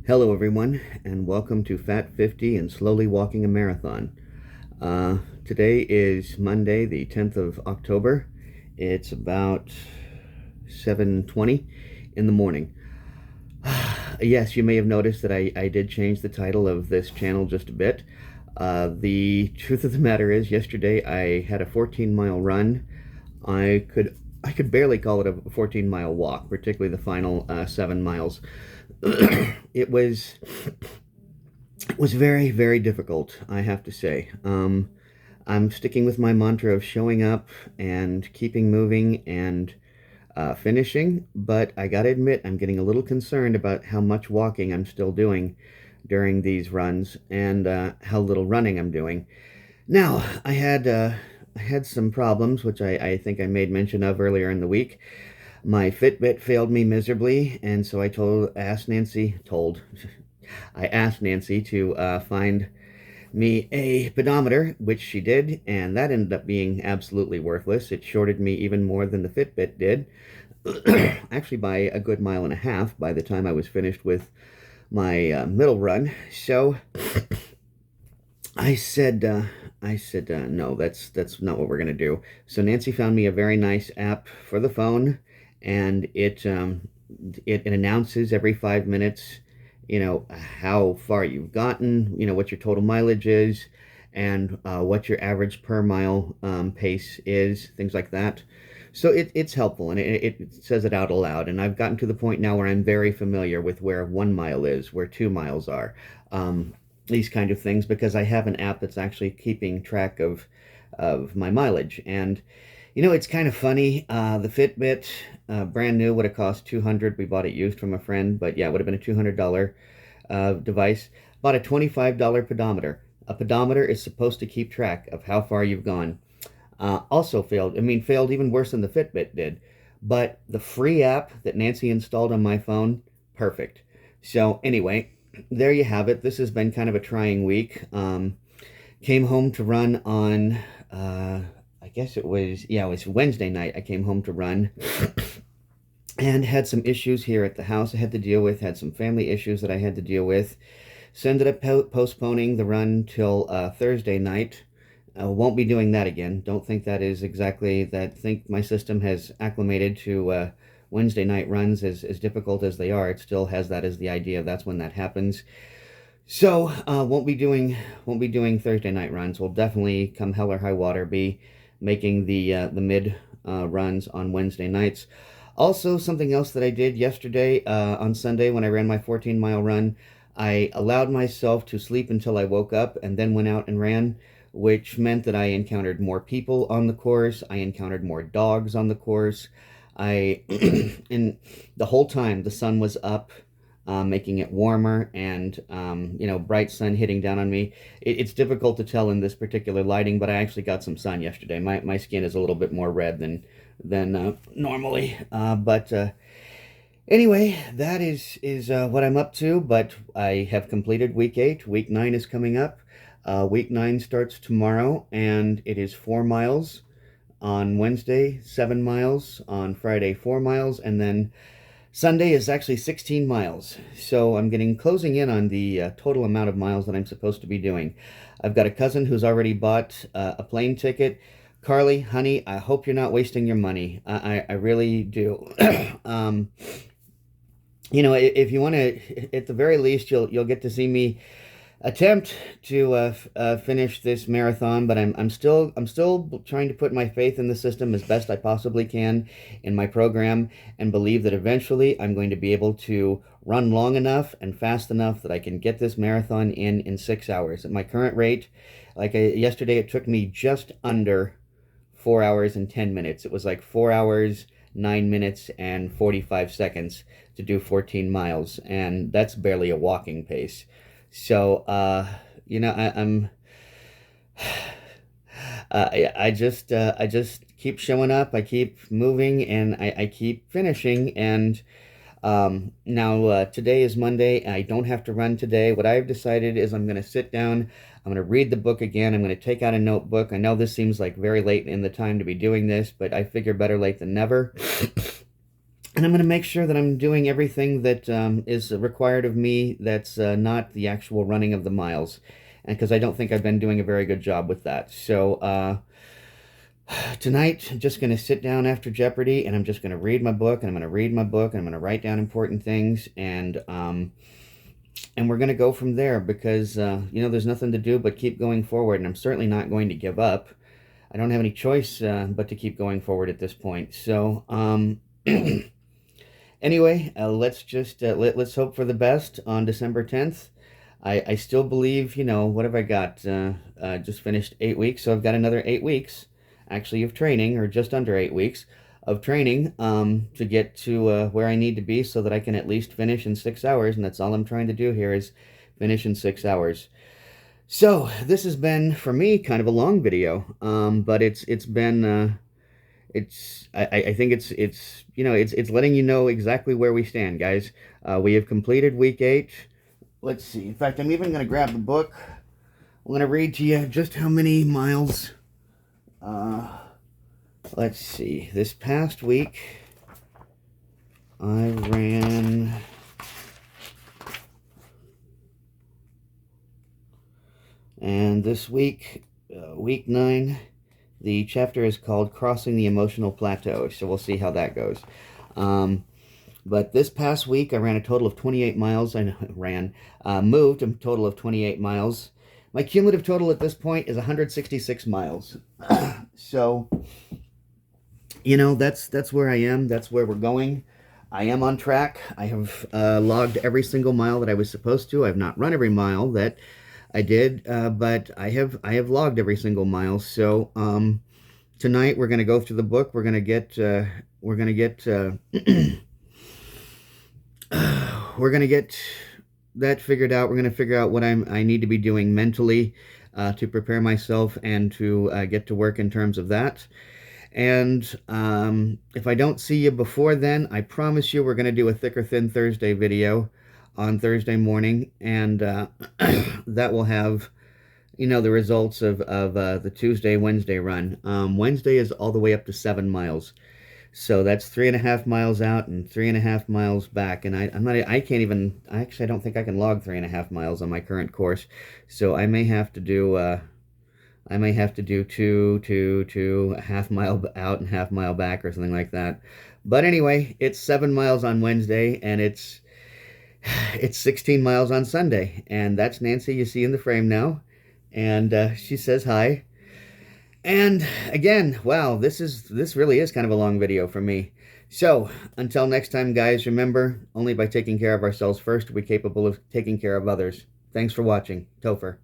Hello, everyone, and welcome to Fat 50 and Slowly Walking a Marathon. Today is Monday, the 10th of October. It's about 7:20 in the morning. Yes, you may have noticed that I did change the title of this channel just a bit. The truth of the matter is, yesterday I had a 14-mile run. I could barely call it a 14-mile walk, particularly the final 7 miles. It was very, very difficult, I have to say. I'm sticking with my mantra of showing up and keeping moving and finishing, but I gotta admit, I'm getting a little concerned about how much walking I'm still doing during these runs and how little running I'm doing. Now, I had some problems, which I think I made mention of earlier in the week. My Fitbit failed me miserably, and so I asked Nancy to find me a pedometer, which she did, and that ended up being absolutely worthless. It shorted me even more than the Fitbit did, actually by a good mile and a half by the time I was finished with my middle run. So I said, no, that's not what we're gonna do. So Nancy found me a very nice app for the phone, and it announces every 5 minutes, how far you've gotten, what your total mileage is, and what your average per mile pace is, things like that. So it's helpful, and it says it out aloud. And I've gotten to the point now where I'm very familiar with where 1 mile is, where 2 miles are. These kind of things, because I have an app that's actually keeping track of my mileage. And it's kind of funny. The Fitbit, brand new, would have cost 200. We bought it used from a friend, but yeah, it would have been a $200 device. Bought a $25 pedometer. A pedometer is supposed to keep track of how far you've gone. Also failed. I mean, failed even worse than the Fitbit did. But the free app that Nancy installed on my phone, perfect. So anyway, there you have it. This has been kind of a trying week. Came home to run on, I guess it was Wednesday night. I came home to run and had some issues here at the house I had to deal with, had some family issues that I had to deal with. So ended up postponing the run till Thursday night. Won't be doing that again. Don't think that is exactly that. Think my system has acclimated to Wednesday night runs, as difficult as they are. It still has that as the idea. That's when that happens. So won't be doing Thursday night runs. We'll definitely, come hell or high water, be making the mid runs on Wednesday nights. Also, something else that I did yesterday, on Sunday when I ran my 14-mile run, I allowed myself to sleep until I woke up and then went out and ran, which meant that I encountered more people on the course. I encountered more dogs on the course. And the whole time the sun was up, making it warmer, and bright sun hitting down on me. It's difficult to tell in this particular lighting, but I actually got some sun yesterday. My skin is a little bit more red than normally. But anyway, that is what I'm up to. But I have completed week 8. Week 9 is coming up. Week 9 starts tomorrow, and it is 4 miles on Wednesday, 7 miles on Friday, 4 miles, and then Sunday is actually 16 miles. So I'm closing in on the total amount of miles that I'm supposed to be doing. I've got a cousin who's already bought a plane ticket. Carly, honey, I hope you're not wasting your money. I really do. If you want to, at the very least, you'll get to see me attempt to finish this marathon, but I'm still trying to put my faith in the system as best I possibly can in my program, and believe that eventually I'm going to be able to run long enough and fast enough that I can get this marathon in 6 hours. At my current rate, yesterday, it took me just under 4 hours and 10 minutes. It was like 4 hours, 9 minutes, and 45 seconds to do 14 miles, and that's barely a walking pace. So, I'm, I just keep showing up. I keep moving, and I keep finishing. And now today is Monday. I don't have to run today. What I've decided is I'm going to sit down. I'm going to read the book again. I'm going to take out a notebook. I know this seems like very late in the time to be doing this, but I figure better late than never. And I'm going to make sure that I'm doing everything that is required of me that's not the actual running of the miles. And because I don't think I've been doing a very good job with that. So tonight, I'm just going to sit down after Jeopardy and I'm just going to read my book and I'm going to read my book and I'm going to write down important things and we're going to go from there because, there's nothing to do but keep going forward. And I'm certainly not going to give up. I don't have any choice but to keep going forward at this point. So, anyway, let's just let's hope for the best on December 10th. I still believe, what have I got? Just finished 8 weeks, so I've got another 8 weeks, actually, of training, or just under 8 weeks of training to get to where I need to be so that I can at least finish in 6 hours, and that's all I'm trying to do here is finish in 6 hours. So this has been, for me, kind of a long video, but it's been I think it's letting you know exactly where we stand, guys. We have completed week 8. Let's see. In fact, I'm even going to grab the book. I'm going to read to you just how many miles. Let's see. This past week, I ran. And this week, week 9, the chapter is called Crossing the Emotional Plateau. So we'll see how that goes. But this past week, I ran a total of 28 miles. Moved a total of 28 miles. My cumulative total at this point is 166 miles. So, that's where I am. That's where we're going. I am on track. I have logged every single mile that I was supposed to. I've not run every mile that I did, but I have logged every single mile. So tonight we're going to go through the book. We're going to get we're going to get that figured out. We're going to figure out what I need to be doing mentally to prepare myself and to get to work in terms of that. And if I don't see you before then, I promise you we're going to do a Thick or Thin Thursday video on Thursday morning, and that will have, the results of the Tuesday, Wednesday run. Wednesday is all the way up to 7 miles. So that's 3.5 miles out and 3.5 miles back. And I don't think I can log 3.5 miles on my current course. So I may have to do, two, a half mile out and half mile back or something like that. But anyway, it's 7 miles on Wednesday and it's 16 miles on Sunday. And that's Nancy you see in the frame now. And she says hi. And again, wow, this really is kind of a long video for me. So until next time, guys, remember, only by taking care of ourselves first are we capable of taking care of others. Thanks for watching. Topher.